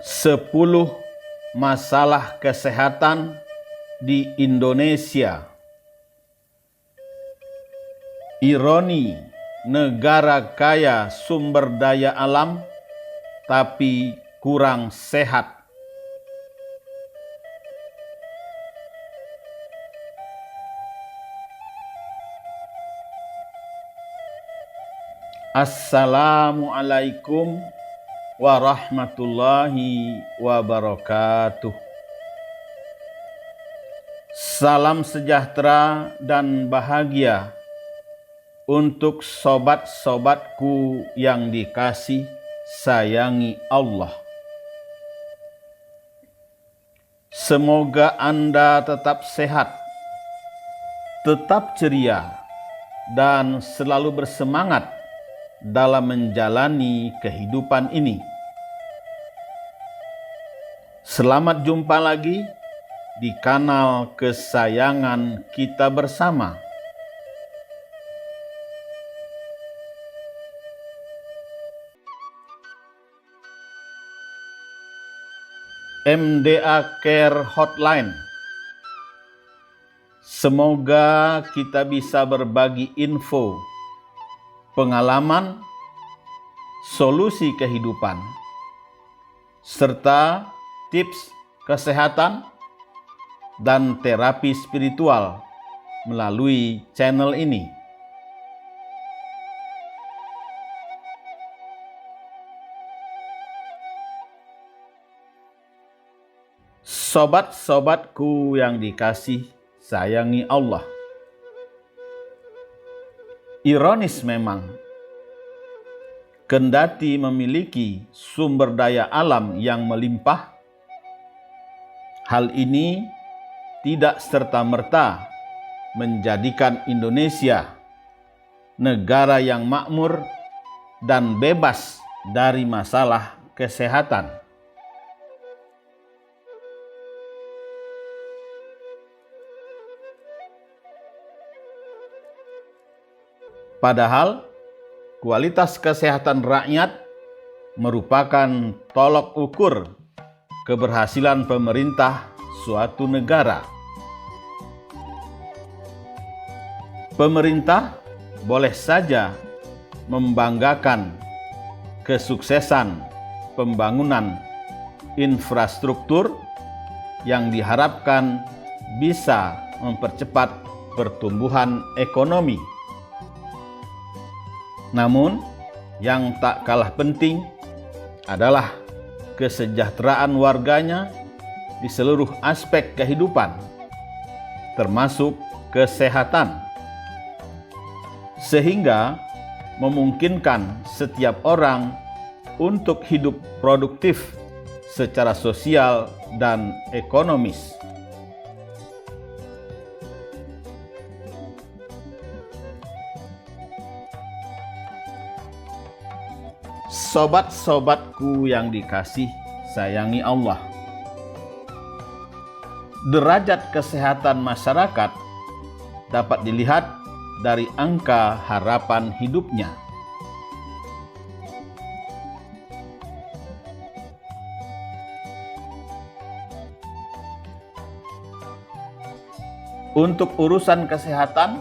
10 masalah kesehatan di Indonesia. Ironi, negara kaya sumber daya alam tapi kurang sehat. Assalamualaikum warahmatullahi wabarakatuh. Salam sejahtera dan bahagia untuk sobat-sobatku yang dikasih sayangi Allah. Semoga Anda tetap sehat, tetap ceria, dan selalu bersemangat dalam menjalani kehidupan ini. Selamat jumpa lagi di kanal kesayangan kita bersama. MDA Care Hotline. Semoga kita bisa berbagi info, pengalaman, solusi kehidupan, serta tips kesehatan dan terapi spiritual melalui channel ini. Sobat-sobatku yang dikasih sayangi Allah. Ironis memang, kendati memiliki sumber daya alam yang melimpah, hal ini tidak serta-merta menjadikan Indonesia negara yang makmur dan bebas dari masalah kesehatan. Padahal kualitas kesehatan rakyat merupakan tolok ukur keberhasilan pemerintah suatu negara. Pemerintah boleh saja membanggakan kesuksesan pembangunan infrastruktur yang diharapkan bisa mempercepat pertumbuhan ekonomi. Namun, yang tak kalah penting adalah kesejahteraan warganya di seluruh aspek kehidupan, termasuk kesehatan, sehingga memungkinkan setiap orang untuk hidup produktif secara sosial dan ekonomis. Sobat-sobatku yang dikasih sayangi Allah. Derajat kesehatan masyarakat dapat dilihat dari angka harapan hidupnya. Untuk urusan kesehatan,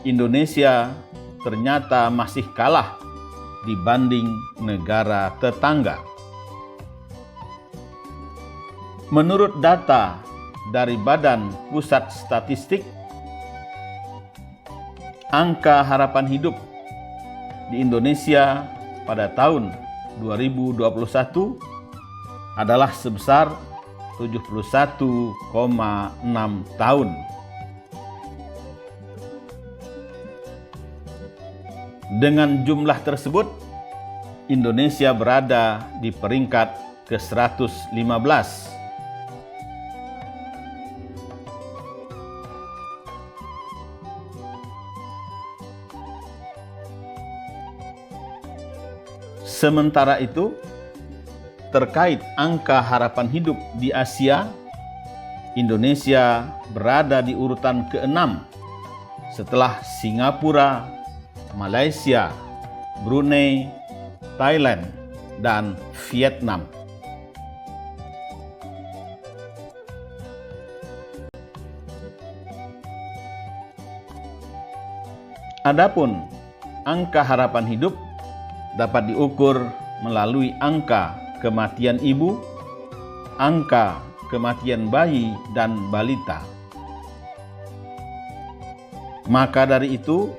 Indonesia ternyata masih kalah dibanding negara tetangga. Menurut data dari Badan Pusat Statistik, angka harapan hidup di Indonesia pada tahun 2021 adalah sebesar 71,6 tahun. Dengan jumlah tersebut, Indonesia berada di peringkat ke-115. Sementara itu, terkait angka harapan hidup di Asia, Indonesia berada di urutan ke-6 setelah Singapura, Malaysia, Brunei, Thailand, dan Vietnam. Adapun angka harapan hidup dapat diukur melalui angka kematian ibu, angka kematian bayi dan balita. Maka dari itu,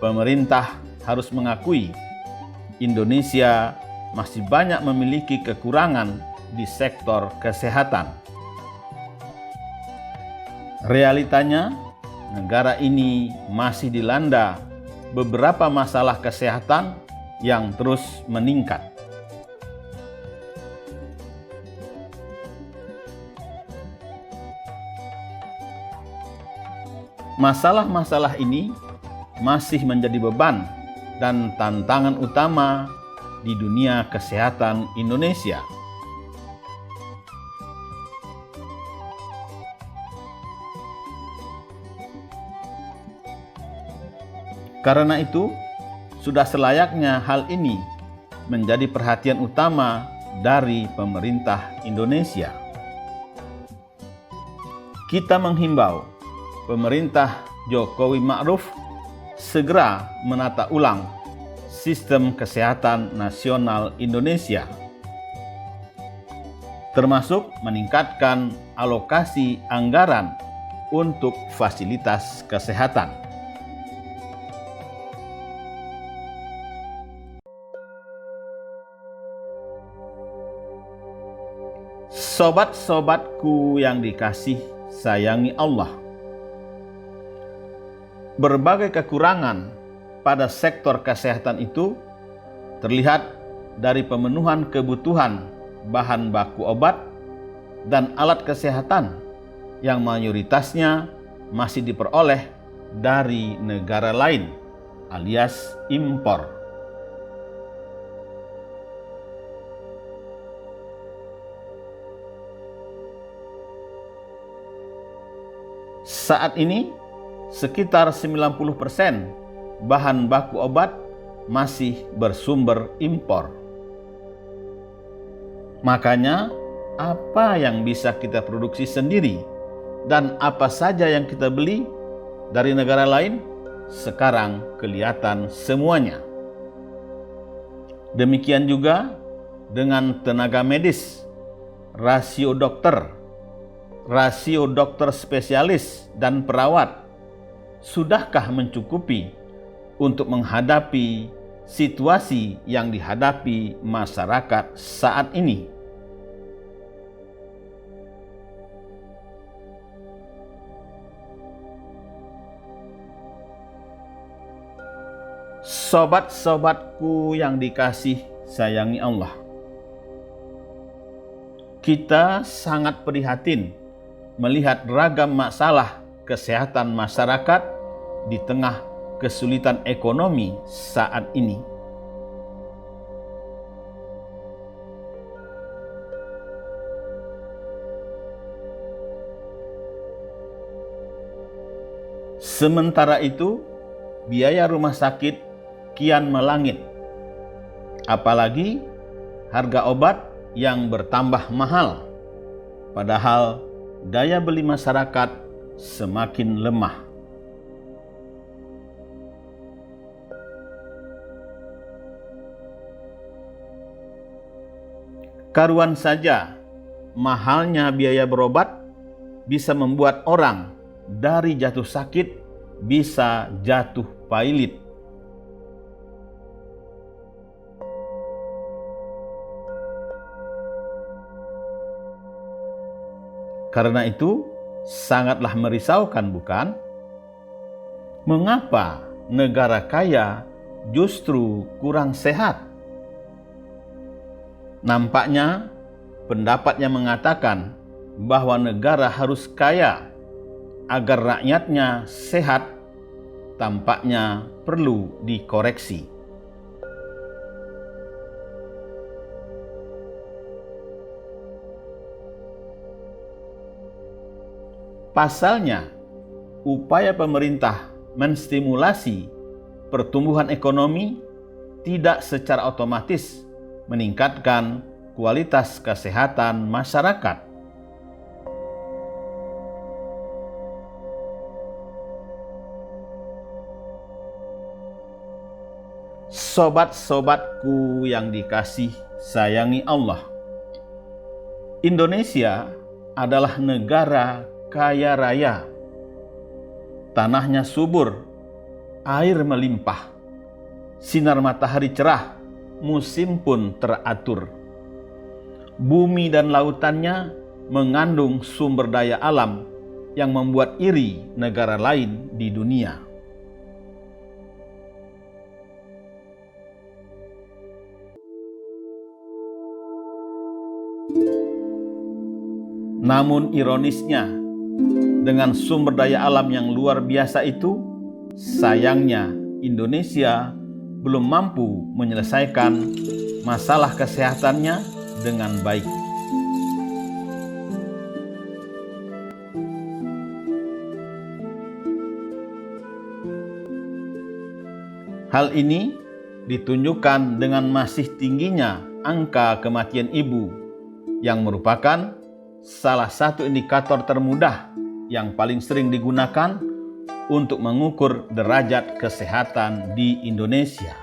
pemerintah harus mengakui Indonesia masih banyak memiliki kekurangan di sektor kesehatan. Realitanya, negara ini masih dilanda beberapa masalah kesehatan yang terus meningkat. Masalah-masalah ini masih menjadi beban dan tantangan utama di dunia kesehatan Indonesia. Karena itu, sudah selayaknya hal ini menjadi perhatian utama dari pemerintah Indonesia. Kita menghimbau pemerintah Jokowi Ma'ruf segera menata ulang sistem kesehatan nasional Indonesia, termasuk meningkatkan alokasi anggaran untuk fasilitas kesehatan. Sobat-sobatku yang dikasih sayangi Allah, berbagai kekurangan pada sektor kesehatan itu terlihat dari pemenuhan kebutuhan bahan baku obat dan alat kesehatan yang mayoritasnya masih diperoleh dari negara lain alias impor. Saat ini, sekitar 90% bahan baku obat masih bersumber impor. Makanya, apa yang bisa kita produksi sendiri dan apa saja yang kita beli dari negara lain sekarang kelihatan semuanya. Demikian juga dengan tenaga medis, rasio dokter spesialis dan perawat sudahkah mencukupi untuk menghadapi situasi yang dihadapi masyarakat saat ini? Sobat-sobatku yang dikasih sayangi Allah, kita sangat prihatin melihat ragam masalah kesehatan masyarakat di tengah kesulitan ekonomi saat ini. Sementara itu, biaya rumah sakit kian melangit, apalagi harga obat yang bertambah mahal, padahal daya beli masyarakat semakin lemah. Karuan saja, mahalnya biaya berobat bisa membuat orang dari jatuh sakit bisa jatuh pailit. Karena itu, sangatlah merisaukan, bukan? Mengapa negara kaya justru kurang sehat? Nampaknya pendapat yang mengatakan bahwa negara harus kaya agar rakyatnya sehat tampaknya perlu dikoreksi. Pasalnya, upaya pemerintah menstimulasi pertumbuhan ekonomi tidak secara otomatis meningkatkan kualitas kesehatan masyarakat. Sobat-sobatku yang dikasih sayangi Allah, Indonesia adalah negara kaya raya. Tanahnya subur, air melimpah, sinar matahari cerah, musim pun teratur. Bumi dan lautannya mengandung sumber daya alam yang membuat iri negara lain di dunia. Namun ironisnya, dengan sumber daya alam yang luar biasa itu, sayangnya Indonesia belum mampu menyelesaikan masalah kesehatannya dengan baik. Hal ini ditunjukkan dengan masih tingginya angka kematian ibu, yang merupakan salah satu indikator termudah yang paling sering digunakan untuk mengukur derajat kesehatan di Indonesia.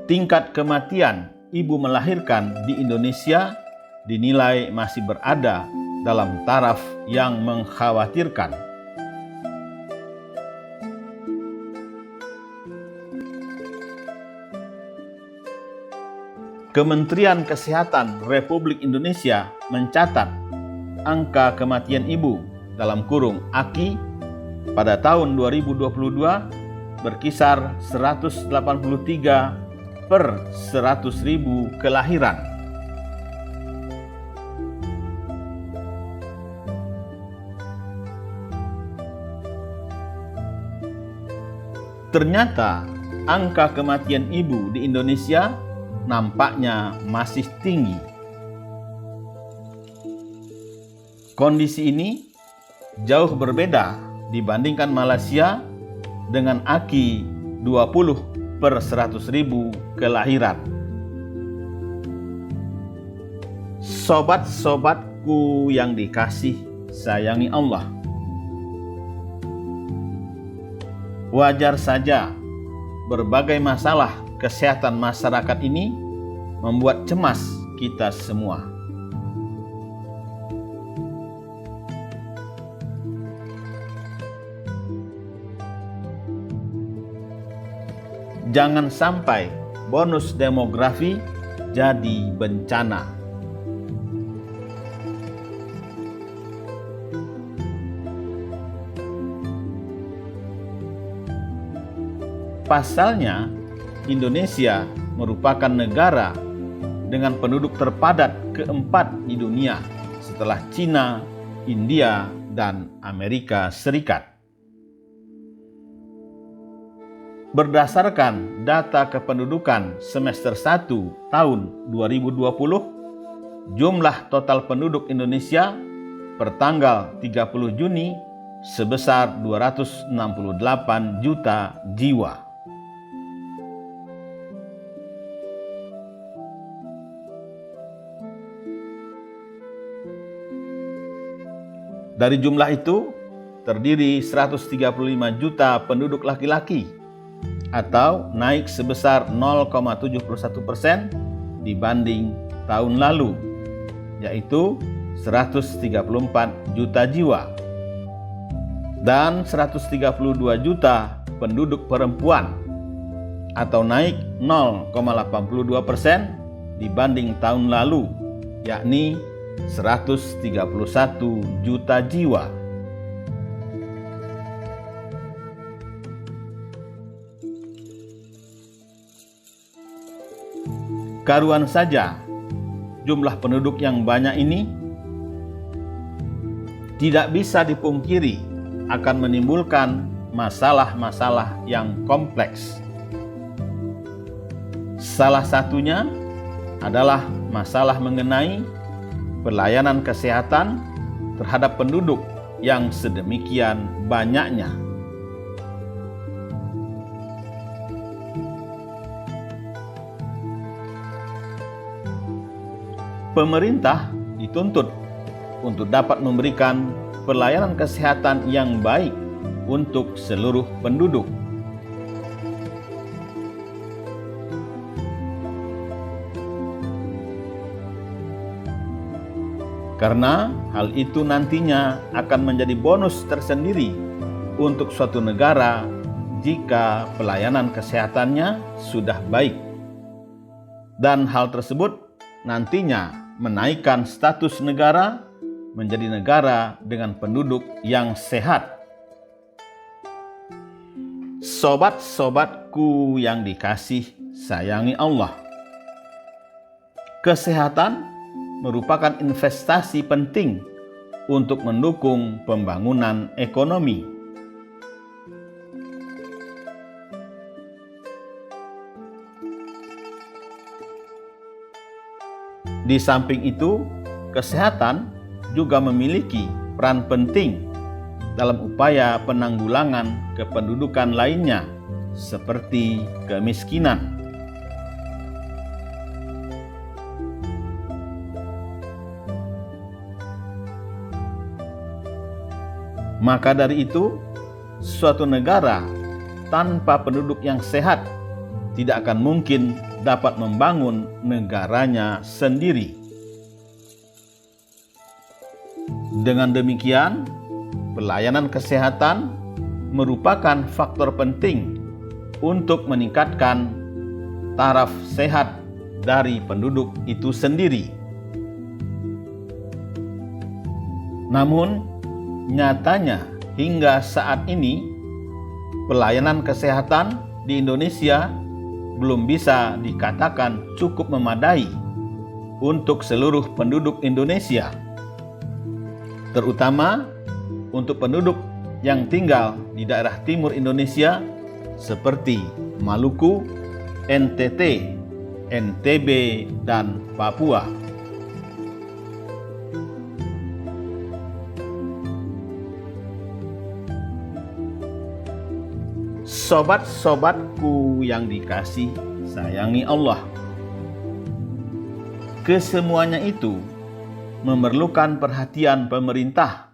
Tingkat kematian ibu melahirkan di Indonesia dinilai masih berada dalam taraf yang mengkhawatirkan. Kementerian Kesehatan Republik Indonesia mencatat angka kematian ibu dalam kurung AKI pada tahun 2022 berkisar 183 per 100.000 kelahiran. Ternyata angka kematian ibu di Indonesia nampaknya masih tinggi. Kondisi ini jauh berbeda dibandingkan Malaysia dengan AKI 20 per 100.000 kelahiran. Sobat-sobatku yang dikasih sayangi Allah, wajar saja berbagai masalah kesehatan masyarakat ini membuat cemas kita semua. Jangan sampai bonus demografi jadi bencana. Pasalnya, Indonesia merupakan negara dengan penduduk terpadat keempat di dunia setelah Cina, India, dan Amerika Serikat. Berdasarkan data kependudukan semester 1 tahun 2020, jumlah total penduduk Indonesia per tanggal 30 Juni sebesar 268 juta jiwa. Dari jumlah itu, terdiri 135 juta penduduk laki-laki, atau naik sebesar 0,71% dibanding tahun lalu, yaitu 134 juta jiwa. Dan 132 juta penduduk perempuan, atau naik 0,82% dibanding tahun lalu, yakni 131 juta jiwa. Karuan saja, jumlah penduduk yang banyak ini tidak bisa dipungkiri akan menimbulkan masalah-masalah yang kompleks. Salah satunya adalah masalah mengenai pelayanan kesehatan terhadap penduduk yang sedemikian banyaknya. Pemerintah dituntut untuk dapat memberikan pelayanan kesehatan yang baik untuk seluruh penduduk. karena hal itu nantinya akan menjadi bonus tersendiri untuk suatu negara jika pelayanan kesehatannya sudah baik. Dan hal tersebut nantinya menaikkan status negara menjadi negara dengan penduduk yang sehat. Sobat-sobatku yang dikasih sayangi Allah, kesehatan merupakan investasi penting untuk mendukung pembangunan ekonomi. Di samping itu, kesehatan juga memiliki peran penting dalam upaya penanggulangan kependudukan lainnya seperti kemiskinan. Maka dari itu, suatu negara tanpa penduduk yang sehat tidak akan mungkin dapat membangun negaranya sendiri. Dengan demikian, pelayanan kesehatan merupakan faktor penting untuk meningkatkan taraf sehat dari penduduk itu sendiri. Namun, nyatanya hingga saat ini, pelayanan kesehatan di Indonesia belum bisa dikatakan cukup memadai untuk seluruh penduduk Indonesia, terutama untuk penduduk yang tinggal di daerah timur Indonesia seperti Maluku, NTT, NTB, dan Papua. Sobat-sobatku yang dikasih sayangi Allah, kesemuanya itu memerlukan perhatian pemerintah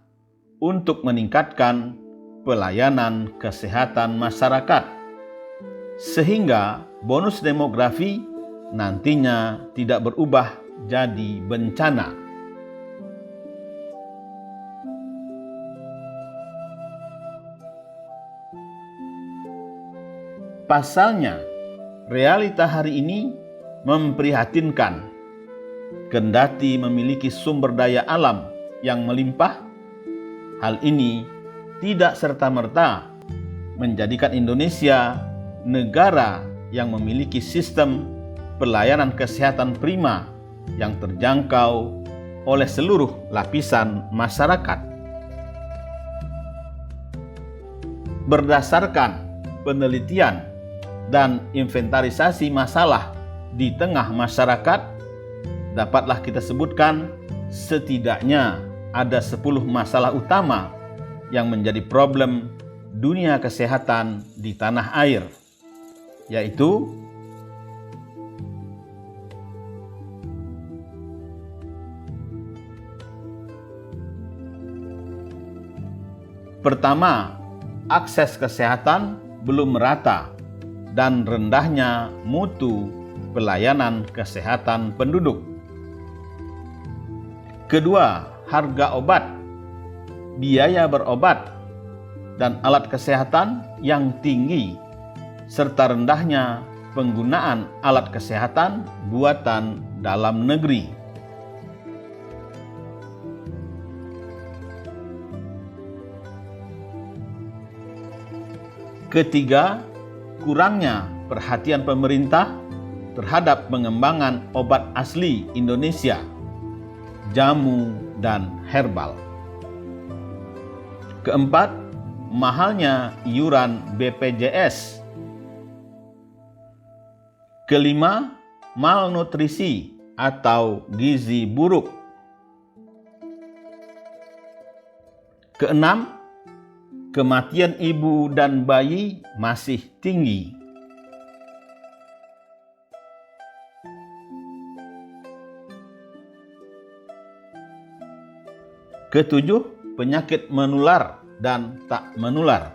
untuk meningkatkan pelayanan kesehatan masyarakat, sehingga bonus demografi nantinya tidak berubah jadi bencana. Pasalnya, realita hari ini memprihatinkan. Kendati memiliki sumber daya alam yang melimpah, hal ini tidak serta-merta menjadikan Indonesia negara yang memiliki sistem pelayanan kesehatan prima yang terjangkau oleh seluruh lapisan masyarakat. Berdasarkan penelitian dan inventarisasi masalah di tengah masyarakat, dapatlah kita sebutkan setidaknya ada 10 masalah utama yang menjadi problem dunia kesehatan di tanah air, yaitu pertama, akses kesehatan belum merata dan rendahnya mutu pelayanan kesehatan penduduk. Kedua, harga obat, biaya berobat, dan alat kesehatan yang tinggi, serta rendahnya penggunaan alat kesehatan buatan dalam negeri. Ketiga, kurangnya perhatian pemerintah terhadap pengembangan obat asli Indonesia, jamu, dan herbal. Keempat, mahalnya iuran BPJS. Kelima, malnutrisi atau gizi buruk. Keenam, kematian ibu dan bayi masih tinggi. Ketujuh, penyakit menular dan tak menular.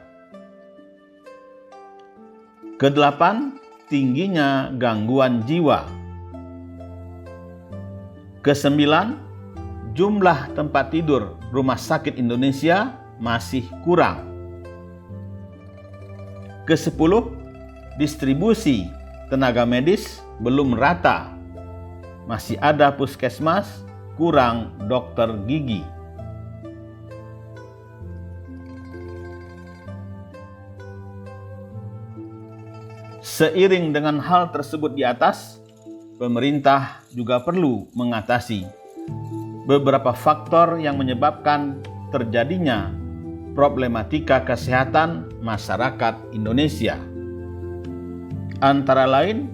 Kedelapan, tingginya gangguan jiwa. Kesembilan, jumlah tempat tidur rumah sakit Indonesia masih kurang. Ke-10, distribusi tenaga medis belum rata. Masih ada puskesmas kurang dokter gigi. Seiring dengan hal tersebut di atas, pemerintah juga perlu mengatasi beberapa faktor yang menyebabkan terjadinya problematika kesehatan masyarakat Indonesia. Antara lain,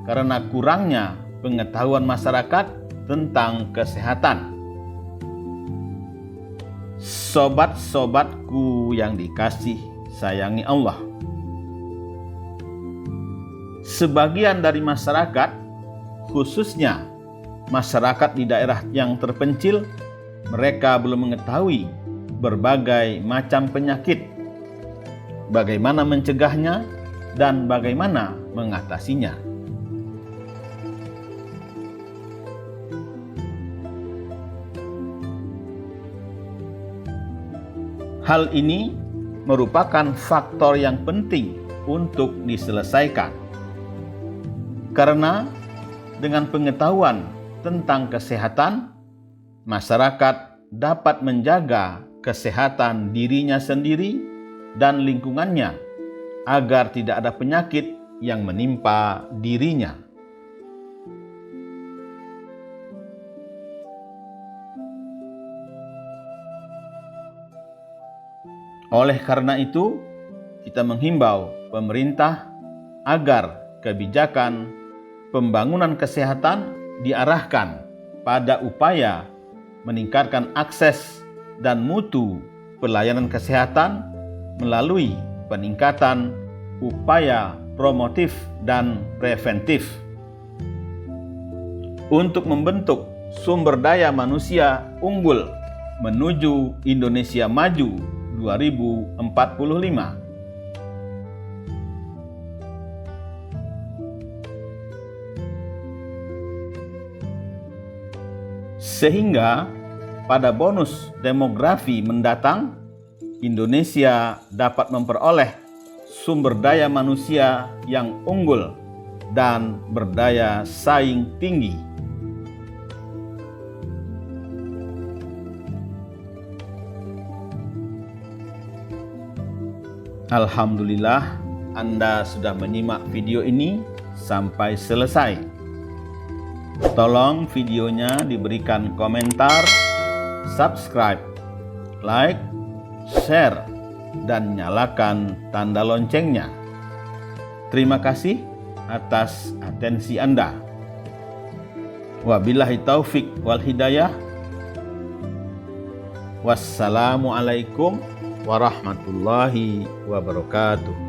karena kurangnya pengetahuan masyarakat tentang kesehatan. Sobat-sobatku yang dikasih sayangi Allah, sebagian dari masyarakat, khususnya masyarakat di daerah yang terpencil, mereka belum mengetahui berbagai macam penyakit, bagaimana mencegahnya, dan bagaimana mengatasinya. Hal ini merupakan faktor yang penting untuk diselesaikan. Karena dengan pengetahuan tentang kesehatan, masyarakat dapat menjaga kesehatan dirinya sendiri dan lingkungannya agar tidak ada penyakit yang menimpa dirinya. Oleh karena itu, kita menghimbau pemerintah agar kebijakan pembangunan kesehatan diarahkan pada upaya meningkatkan akses dan mutu pelayanan kesehatan melalui peningkatan upaya promotif dan preventif untuk membentuk sumber daya manusia unggul menuju Indonesia Maju 2045. Sehingga pada bonus demografi mendatang, Indonesia dapat memperoleh sumber daya manusia yang unggul dan berdaya saing tinggi. Alhamdulillah, Anda sudah menyimak video ini sampai selesai. Tolong videonya diberikan komentar, subscribe, like, share, dan nyalakan tanda loncengnya. Terima kasih atas atensi Anda. Wabillahi taufik wal hidayah. Wassalamualaikum warahmatullahi wabarakatuh.